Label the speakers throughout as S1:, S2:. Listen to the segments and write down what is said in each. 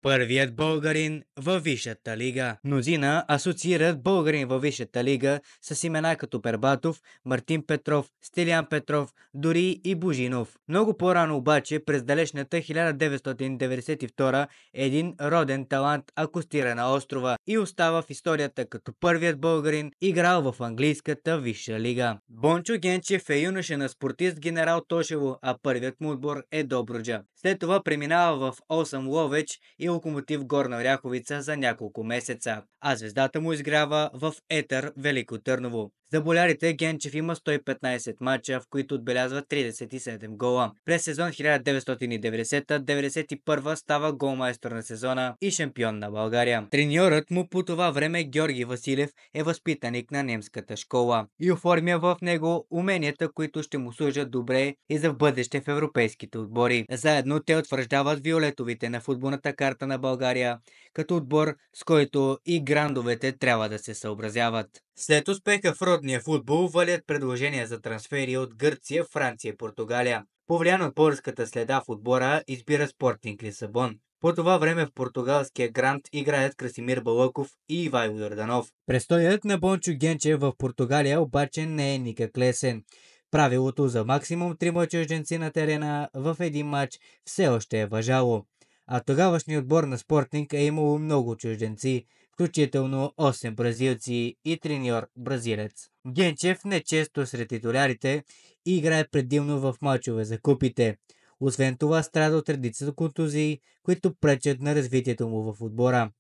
S1: Първият българин във Висшата лига. Мнозина асоциират българин във Висшата лига с имена като Пербатов, Мартин Петров, Стилиян Петров, дори и Божинов. Много по-рано обаче, през далечната 1992, един роден талант акостира на острова и остава в историята като първият българин, играл в английската Висша лига. Бончо Генчев е юноша на спортист Генерал Тошево, а първият му отбор е Добруджа. След това преминава в Осъм Ловеч и Локомотив Горна Оряховица за няколко месеца, а звездата му изгрява в Етър Велико Търново. За болярите Генчев има 115 мача, в които отбелязва 37 гола. През сезон 1990-91 става голмайстор на сезона и шампион на България. Треньорът му по това време Георги Василев е възпитаник на немската школа и оформя в него уменията, които ще му служат добре и за в бъдеще в европейските отбори. Заедно те утвърждават виолетовите на футболната карта на България, като отбор, с който и грандовете трябва да се съобразяват. След успеха в родния футбол валят предложения за трансфери от Гърция, Франция и Португалия. Повлиян от българската следа в отбора, избира Спортинг Лисабон. По това време в португалския грант играят Красимир Балъков и Ивайло Йорданов. Престоят на Бончо Генчев в Португалия обаче не е никак лесен. Правилото за максимум 3 чужденци на терена в един матч все още е важало. А тогавашният отбор на Спортинг е имало много чужденци, включително 8 бразилци и треньор бразилец. Генчев не често сред титулярите и играе предимно в мачове за купите. Освен това страда от редица контузии, които пречат на развитието му в отбора.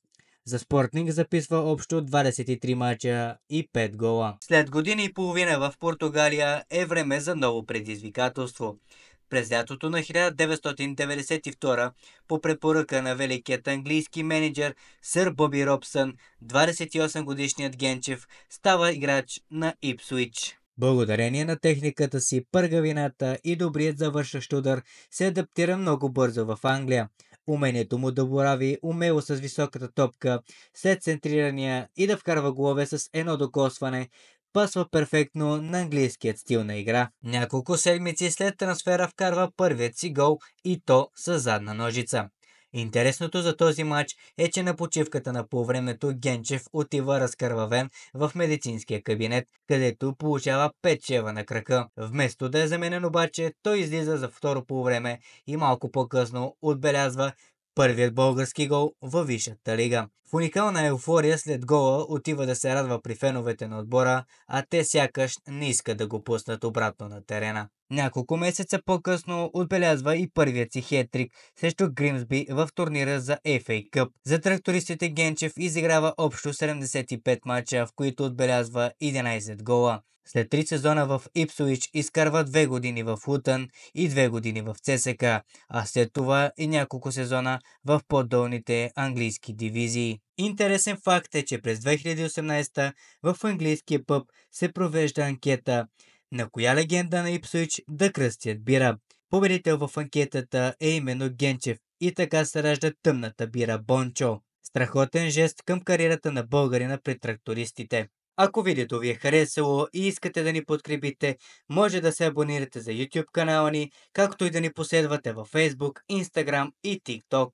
S1: За Спортинг записва общо 23 мача и 5 гола. След година и половина в Португалия е време за ново предизвикателство. През лятото на 1992 по препоръка на великият английски менеджер сър Боби Робсън, 28-годишният Генчев става играч на Ипсуич. Благодарение на техниката си, пъргавината и добрият завършващ удар се адаптира много бързо в Англия. Умението му да борави умело с високата топка, след центрирания и да вкарва голове с едно докосване, пасва перфектно на английският стил на игра. Няколко седмици след трансфера вкарва първият си гол и то с задна ножица. Интересното за този матч е, че на почивката на полувремето Генчев отива разкървавен в медицинския кабинет, където получава 5 шева на крака. Вместо да е заменен обаче, той излиза за второ полувреме и малко по-късно отбелязва първият български гол във Висшата лига. В уникална еуфория след гола отива да се радва при феновете на отбора, а те сякаш не искат да го пуснат обратно на терена. Няколко месеца по-късно отбелязва и първият си хеттрик срещу Гримсби в турнира за FA Cup. За трактористите Генчев изиграва общо 75 мача, в които отбелязва 11 гола. След 3 сезона в Ипсуич изкарва 2 години в Лутън и 2 години в ЦСК, а след това и няколко сезона в по-долните английски дивизии. Интересен факт е, че през 2018 в английския пъб се провежда анкета на коя легенда на Ипсуич да кръстят бира. Победител в анкетата е именно Генчев и така се ражда тъмната бира Бончо. Страхотен жест към кариерата на българина при трактористите. Ако видеото ви е харесало и искате да ни подкрепите, може да се абонирате за YouTube канала ни, както и да ни последвате във Facebook, Instagram и TikTok.